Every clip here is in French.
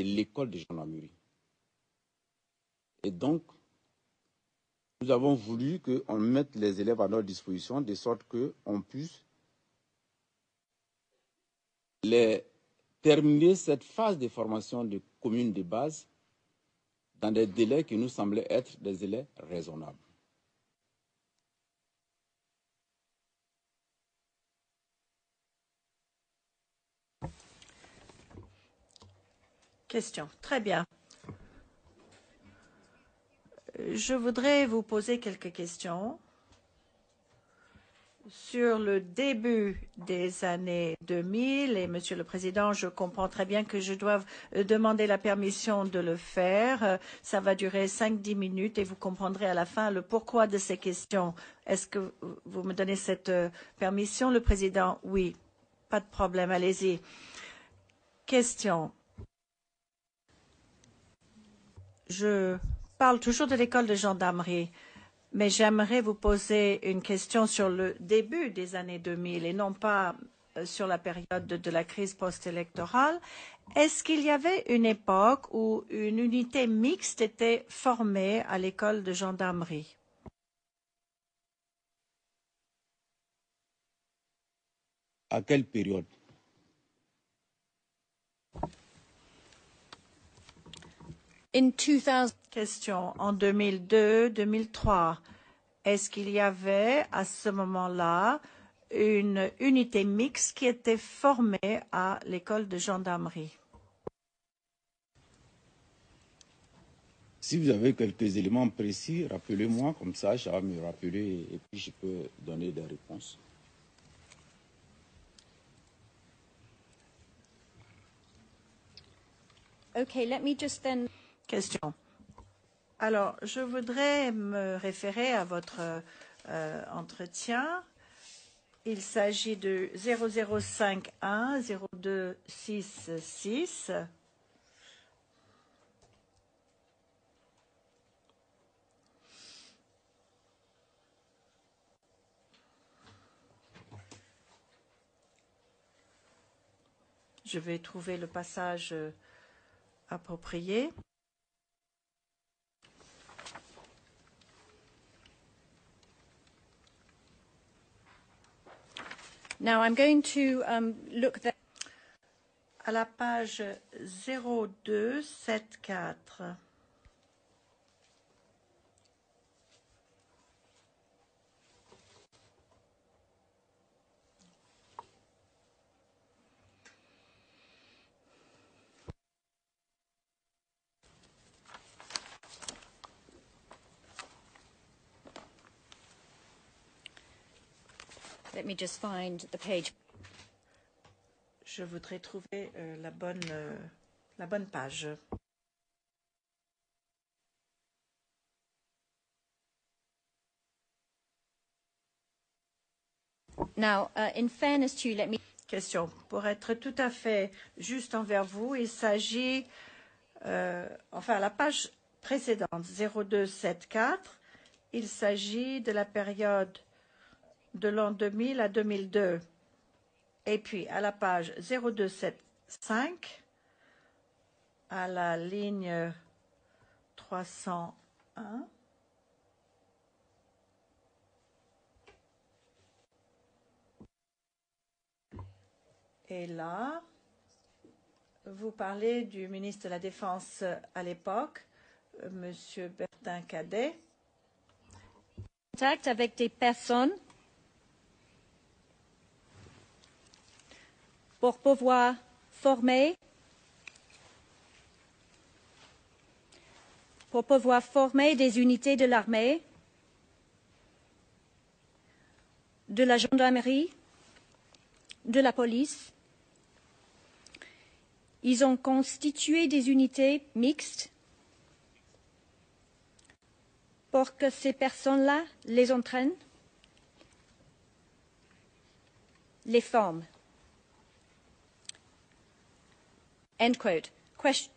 de l'école de gendarmerie. Et donc, nous avons voulu qu'on mette les élèves à notre disposition de sorte qu'on puisse terminer cette phase de formation de communes de base dans des délais qui nous semblaient être des délais raisonnables. Question. Très bien. Je voudrais vous poser quelques questions sur le début des années 2000. Et, Monsieur le Président, je comprends très bien que je dois demander la permission de le faire. Ça va durer 5-10 minutes et vous comprendrez à la fin le pourquoi de ces questions. Est-ce que vous me donnez cette permission, le Président? Oui. Pas de problème. Allez-y. Question. Je parle toujours de l'école de gendarmerie, mais j'aimerais vous poser une question sur le début des années 2000 et non pas sur la période de la crise post-électorale. Est-ce qu'il y avait une époque où une unité mixte était formée à l'école de gendarmerie? À quelle période? In 2000. Question. En 2002-2003, est-ce qu'il y avait à ce moment-là une unité mixte qui était formée à l'école de gendarmerie? Si vous avez quelques éléments précis, rappelez-moi, comme ça, je vais me rappeler et puis je peux donner des réponses. Okay, let me just then. Question. Alors, je voudrais me référer à votre entretien. Il s'agit de 0051 0266. Je vais trouver le passage approprié. Now I'm going to look there. À la page 0274. Let me just find the page. Je voudrais trouver la bonne page. Now, in fairness to you, let me. Question. Pour être tout à fait juste envers vous, il s'agit, enfin, à la page précédente, 0274, il s'agit de la période de l'an 2000 à 2002. Et puis, à la page 0275, à la ligne 301, et là, vous parlez du ministre de la Défense à l'époque, Monsieur Bertin Cadet. Contact avec des personnes pour pouvoir former des unités de l'armée, de la gendarmerie, de la police. Ils ont constitué des unités mixtes pour que ces personnes-là les entraînent, les forment. End quote. Question.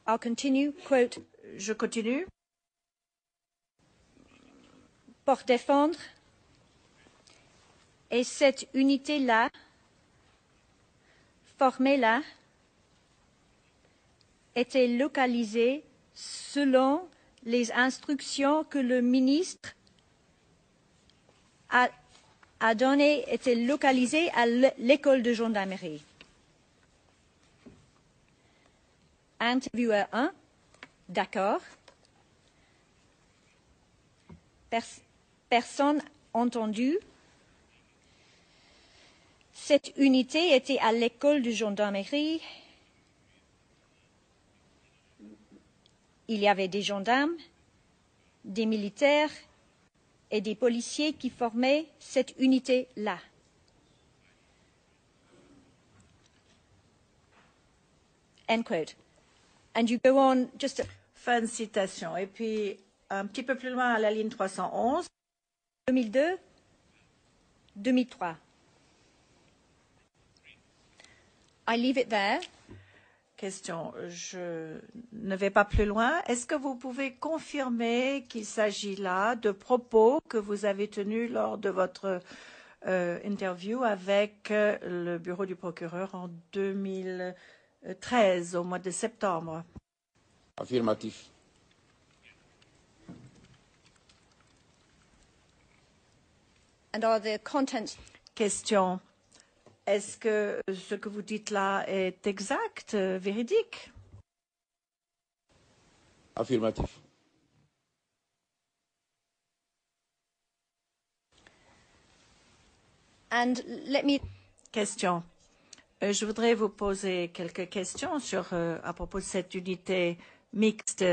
I'll continue. Quote. Je continue. pour défendre. Et cette unité-là, formée là, était localisée selon les instructions que le ministre a données, était localisée à l'école de gendarmerie. Intervieweur 1, d'accord. Personne entendue. Cette unité était à l'école de gendarmerie. Il y avait des gendarmes, des militaires et des policiers qui formaient cette unité-là. End quote. And you go on just a... Fin de citation. Et puis, un petit peu plus loin à la ligne 311. 2002, 2003. I leave it there. Question. Je ne vais pas plus loin. Est-ce que vous pouvez confirmer qu'il s'agit là de propos que vous avez tenus lors de votre interview avec le bureau du procureur en 2013, au mois de septembre? Affirmatif. And are the contents... Question. Est-ce que ce que vous dites là est exact, véridique? Affirmatif. And let me... Question. Je voudrais vous poser quelques questions à propos de cette unité mixte.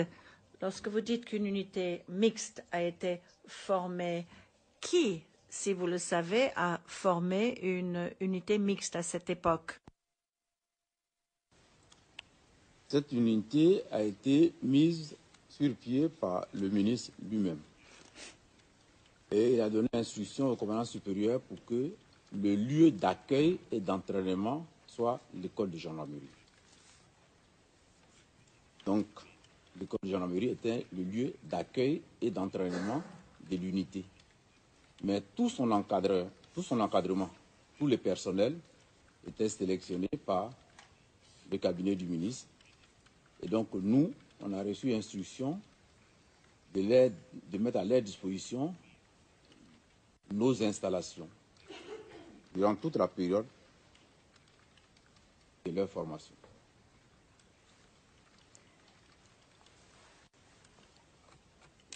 Lorsque vous dites qu'une unité mixte a été formée, qui, si vous le savez, a formé une unité mixte à cette époque? Cette unité a été mise sur pied par le ministre lui-même. Et il a donné instruction au commandant supérieur pour que le lieu d'accueil et d'entraînement soit l'école de gendarmerie. Donc, l'école de gendarmerie était le lieu d'accueil et d'entraînement de l'unité. Mais tout son encadrement, tous les personnels étaient sélectionnés par le cabinet du ministre. Et donc, nous, on a reçu instruction de mettre à leur disposition nos installations durant toute la période de leur formation.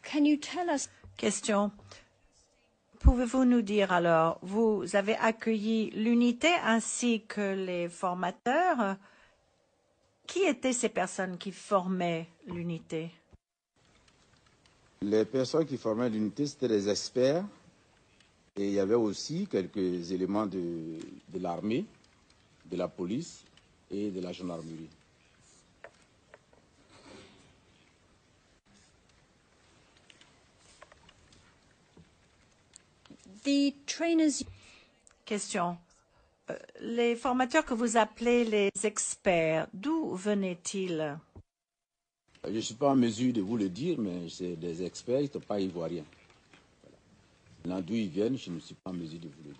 Can you tell us... Question. Pouvez-vous nous dire alors, vous avez accueilli l'unité ainsi que les formateurs. Qui étaient ces personnes qui formaient l'unité? Les personnes qui formaient l'unité, c'était des experts. Et il y avait aussi quelques éléments de l'armée, de la police et de la gendarmerie. The trainers... Question. Les formateurs que vous appelez les experts, d'où venaient-ils? Je ne suis pas en mesure de vous le dire, mais c'est des experts, ils ne sont pas ivoiriens. Voilà. D'où ils viennent, je ne suis pas en mesure de vous le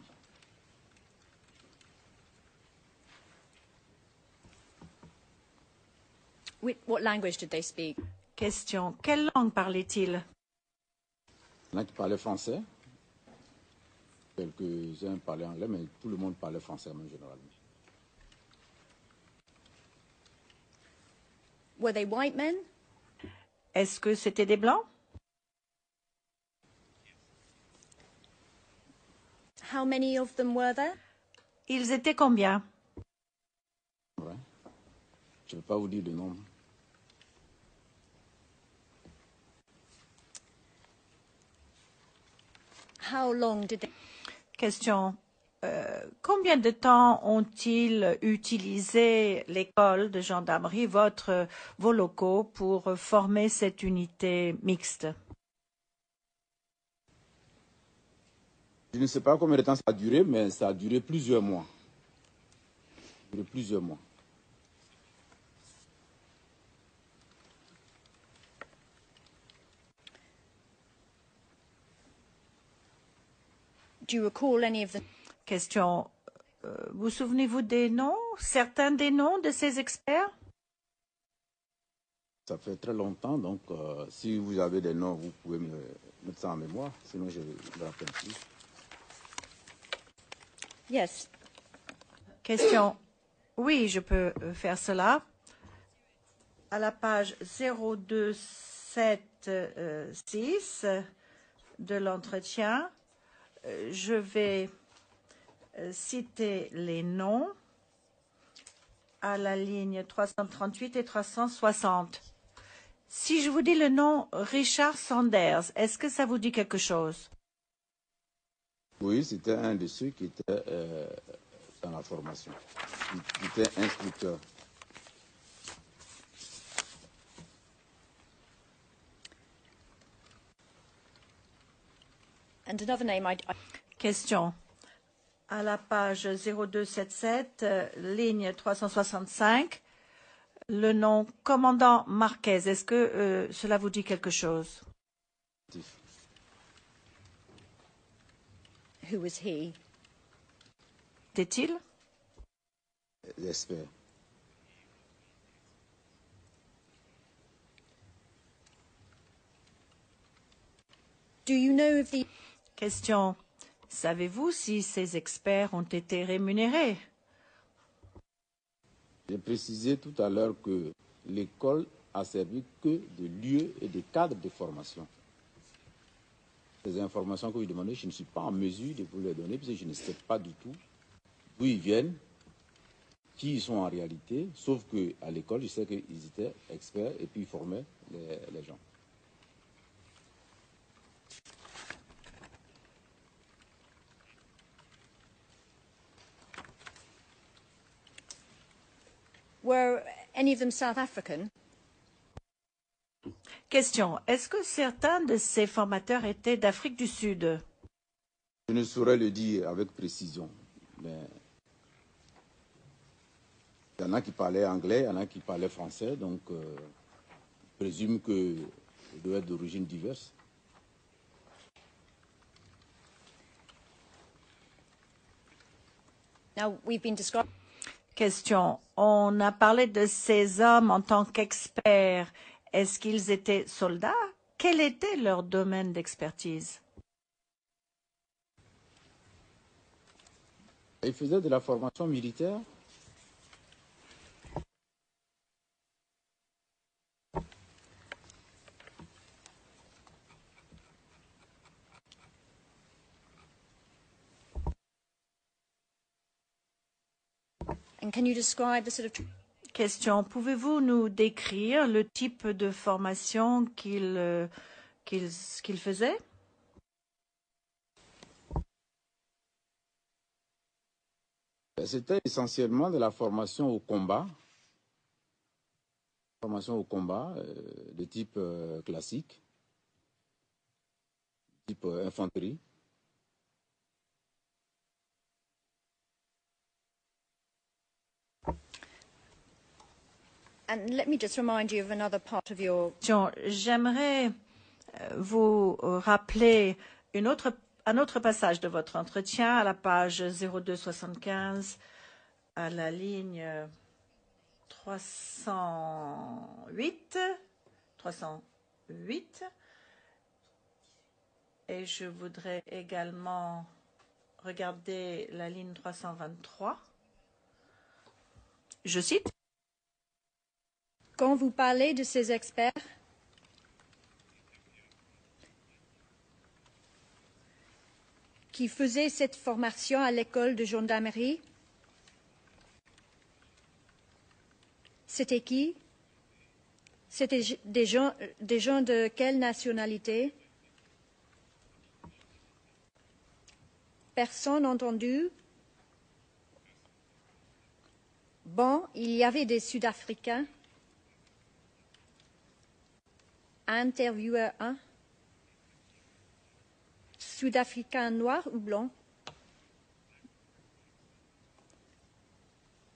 dire. What language did they speak? Question. Quelle langue parlaient-ils? Il y en a qui parlaient français, quelques-uns parlaient anglais, mais tout le monde parlait français en général. Were they white men? Est-ce que c'était des blancs? How many of them were there? Ils étaient combien? Ouais. Je ne peux pas vous dire le nombre. How long did they... Question. Combien de temps ont-ils utilisé l'école de gendarmerie, vos locaux, pour former cette unité mixte? Je ne sais pas combien de temps ça a duré, mais ça a duré plusieurs mois. Plusieurs mois. Do you recall any of the... Question. Vous souvenez-vous des noms, certains des noms de ces experts? Ça fait très longtemps, donc si vous avez des noms, vous pouvez me mettre ça en mémoire, sinon je ne me rappelle plus. Yes. Question. Oui, je peux faire cela. À la page 0276 de l'entretien, je vais citer les noms à la ligne 338 et 360. Si je vous dis le nom Richard Sanders, est-ce que ça vous dit quelque chose? Oui, c'était un de ceux qui était dans la formation. Il était instructeur. And another name Question. À la page 0277, ligne 365, le nom commandant Marquez, est-ce que cela vous dit quelque chose? Who was he? Était-il? J'espère. Do you know if the... Question. Savez-vous si ces experts ont été rémunérés? J'ai précisé tout à l'heure que l'école a servi que de lieu et de cadre de formation. Les informations que vous demandez, je ne suis pas en mesure de vous les donner parce que je ne sais pas du tout d'où ils viennent, qui ils sont en réalité, sauf qu'à l'école, je sais qu'ils étaient experts et puis ils formaient les gens. Were any of them South African? Question. Est-ce que certains de ces formateurs étaient d'Afrique du Sud? Je ne saurais le dire avec précision, mais il y en a qui parlaient anglais, il y en a qui parlaient français, donc je présume qu'ils doivent être d'origine diverse. Now, we've been describing... Question. On a parlé de ces hommes en tant qu'experts. Est-ce qu'ils étaient soldats? Quel était leur domaine d'expertise? Ils faisaient de la formation militaire. And can you describe the sort of... Question. Pouvez-vous nous décrire le type de formation qu'ils faisaient? C'était essentiellement de la formation au combat. Formation au combat de type classique, type infanterie. And let me just remind you of another part of your... J'aimerais vous rappeler un autre passage de votre entretien à la page 0275 à la ligne 308. Et je voudrais également regarder la ligne 323. Je cite. Quand vous parlez de ces experts, qui faisaient cette formation à l'école de gendarmerie, c'était qui? C'était des gens de quelle nationalité? Personne entendu? Bon, il y avait des Sud-Africains. Intervieweur 1. Sud-Africain noir ou blanc?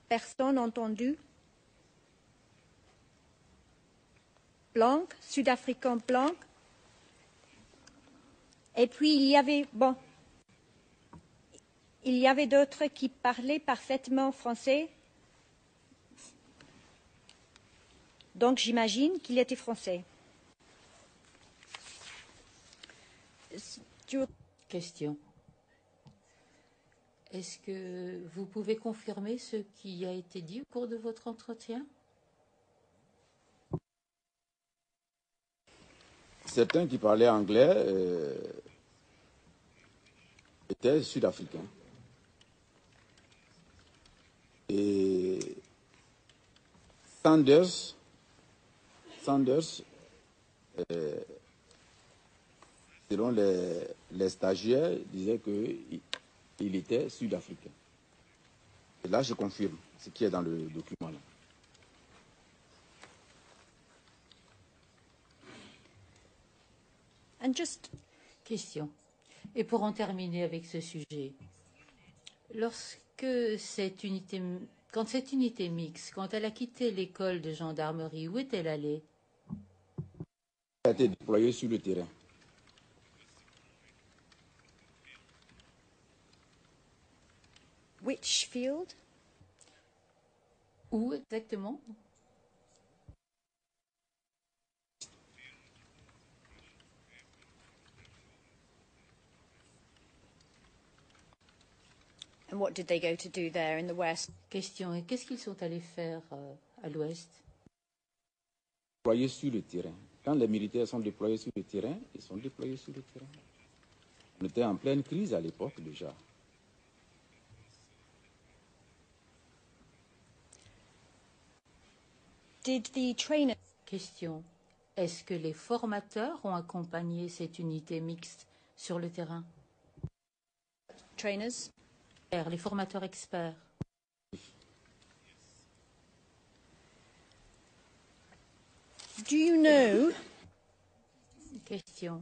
Personne entendu? Blanc, Sud-Africain blanc. Et puis il y avait, bon, il y avait d'autres qui parlaient parfaitement français. Donc j'imagine qu'il était français. Question. Est-ce que vous pouvez confirmer ce qui a été dit au cours de votre entretien? Certains qui parlaient anglais étaient sud-africains. Et Sanders selon les stagiaires, disait qu'il était sud-africain. Et là, je confirme ce qui est dans le document. Là. And just... Question. Et pour en terminer avec ce sujet, quand cette unité mixte, quand elle a quitté l'école de gendarmerie, où est-elle allée? Elle a été déployée sur le terrain. Which field? Où exactement? And what did they go to do there in the West? Question. Et qu'est-ce qu'ils sont allés faire à l'Ouest? Déployés sur le terrain. Quand les militaires sont déployés sur le terrain, ils sont déployés sur le terrain. On était en pleine crise à l'époque déjà. Did the trainer... Question. Est-ce que les formateurs ont accompagné cette unité mixte sur le terrain? Trainers? Les formateurs experts. Do you know... Question.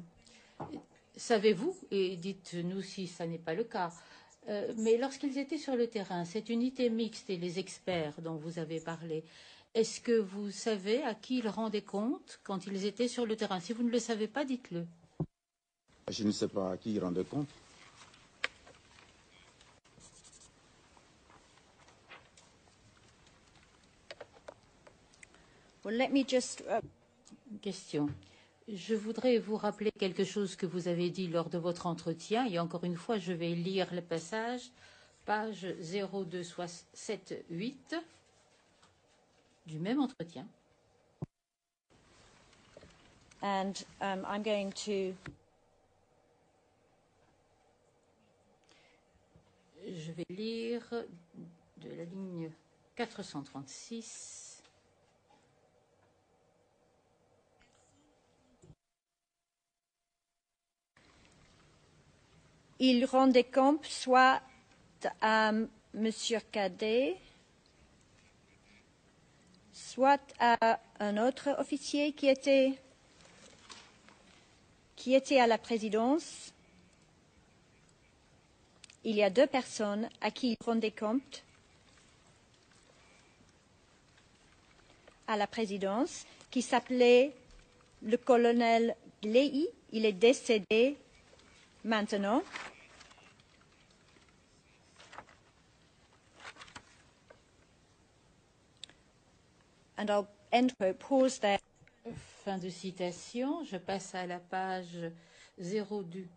Savez-vous, et dites-nous si ça n'est pas le cas, mais lorsqu'ils étaient sur le terrain, cette unité mixte et les experts dont vous avez parlé, est-ce que vous savez à qui ils rendaient compte quand ils étaient sur le terrain? Si vous ne le savez pas, dites-le. Je ne sais pas à qui ils rendaient compte. Well, let me just... Question. Je voudrais vous rappeler quelque chose que vous avez dit lors de votre entretien. Et encore une fois, je vais lire le passage, page 0278 du même entretien. And I'm going to... Je vais lire de la ligne 436. Il rendait compte soit à M. Cadet, soit à un autre officier qui était à la présidence. Il y a deux personnes à qui il rendait compte à la présidence, qui s'appelait le colonel Glei. Il est décédé maintenant. And I'll end quote, pause there. Fin de citation. Je passe à la page 02